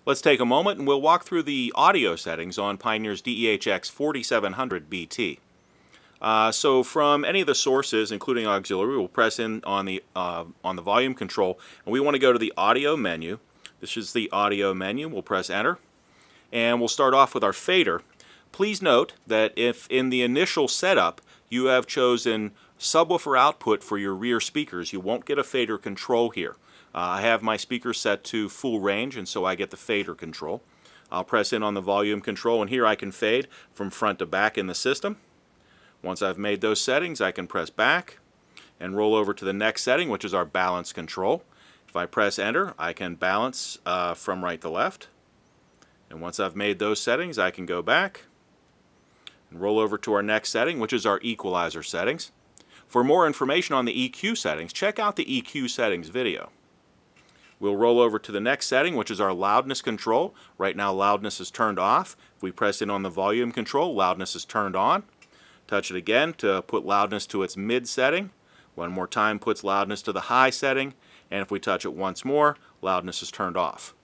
Let's take a moment and we'll walk through the audio settings on Pioneer's DEH-X4700BT. So from any of the sources, including auxiliary, we'll press in on the volume control, and we want to go to the audio menu. This is the audio menu. We'll press enter, and we'll start off with our fader. Please note that if in the initial setup you have chosen subwoofer output for your rear speakers, you won't get a fader control here. I have my speakers set to full range, and so I get the fader control. I'll press in on the volume control, and here I can fade from front to back in the system. Once I've made those settings, I can press back and roll over to the next setting, which is our balance control. If I press enter, I can balance from right to left. And once I've made those settings, I can go back and roll over to our next setting, which is our equalizer settings. For more information on the EQ settings, check out the EQ settings video. We'll roll over to the next setting, which is our loudness control. Right now, loudness is turned off. If we press in on the volume control, loudness is turned on. Touch it again to put loudness to its mid setting. One more time puts loudness to the high setting. And if we touch it once more, loudness is turned off.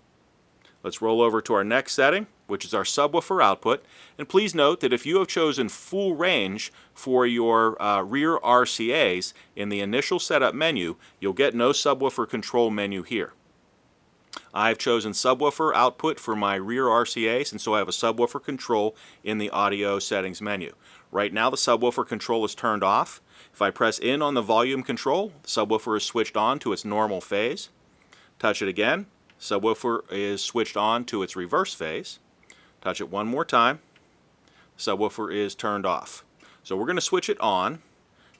Let's roll over to our next setting, which is our subwoofer output. And please note that if you have chosen full range for your rear RCAs in the initial setup menu, you'll get no subwoofer control menu here. I've chosen subwoofer output for my rear RCAs, and so I have a subwoofer control in the audio settings menu. Right now the subwoofer control is turned off. If I press in on the volume control, the subwoofer is switched on to its normal phase. Touch it again, subwoofer is switched on to its reverse phase. Touch it one more time, subwoofer is turned off. So we're going to switch it on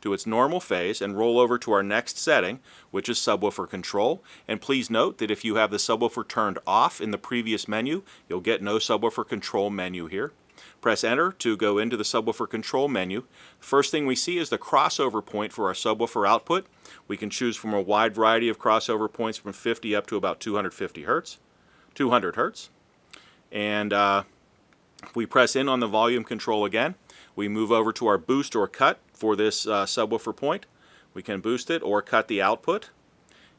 to its normal phase and roll over to our next setting, which is subwoofer control. And please note that if you have the subwoofer turned off in the previous menu, you'll get no subwoofer control menu here. Press enter to go into the subwoofer control menu. First thing we see is the crossover point for our subwoofer output. We can choose from a wide variety of crossover points from 50 up to about 250 hertz, 200 hertz. And we press in on the volume control again. We move over to our boost or cut for this subwoofer point. We can boost it or cut the output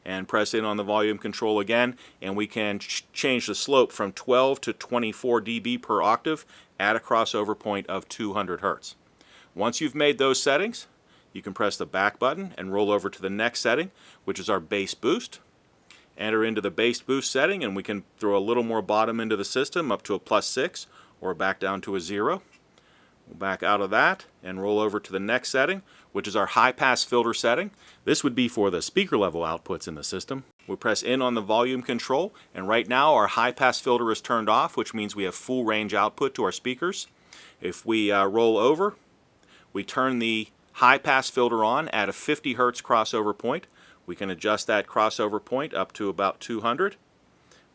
and press in on the volume control again, and we can change the slope from 12 to 24 dB per octave at a crossover point of 200 hertz. Once you've made those settings, you can press the back button and roll over to the next setting, which is our bass boost. Enter into the bass boost setting, and we can throw a little more bottom into the system up to a +6 or back down to a 0. We'll back out of that and roll over to the next setting, which is our high-pass filter setting. This would be for the speaker level outputs in the system. We press in on the volume control, and right now our high-pass filter is turned off, which means we have full range output to our speakers. If we roll over, we turn the high-pass filter on at a 50 hertz crossover point. We can adjust that crossover point up to about 200.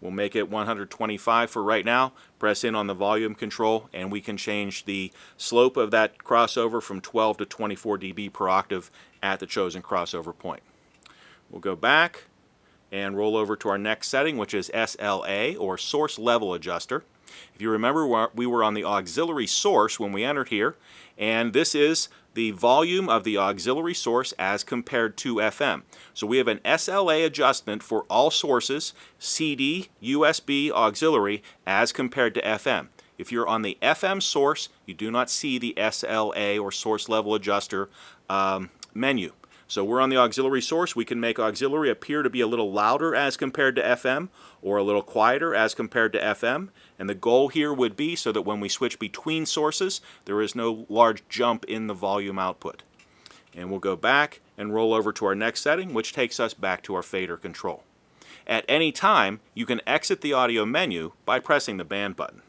We'll make it 125 for right now. Press in on the volume control, and we can change the slope of that crossover from 12 to 24 dB per octave at the chosen crossover point. We'll go back and roll over to our next setting, which is SLA, or Source Level Adjuster. If you remember, we were on the auxiliary source when we entered here, and this is the volume of the auxiliary source as compared to FM. So we have an SLA adjustment for all sources, CD, USB, auxiliary, as compared to FM. If you're on the FM source, you do not see the SLA, or Source Level Adjuster, menu. So we're on the auxiliary source. We can make auxiliary appear to be a little louder as compared to FM, or a little quieter as compared to FM. And the goal here would be so that when we switch between sources, there is no large jump in the volume output. And we'll go back and roll over to our next setting, which takes us back to our fader control. At any time, you can exit the audio menu by pressing the band button.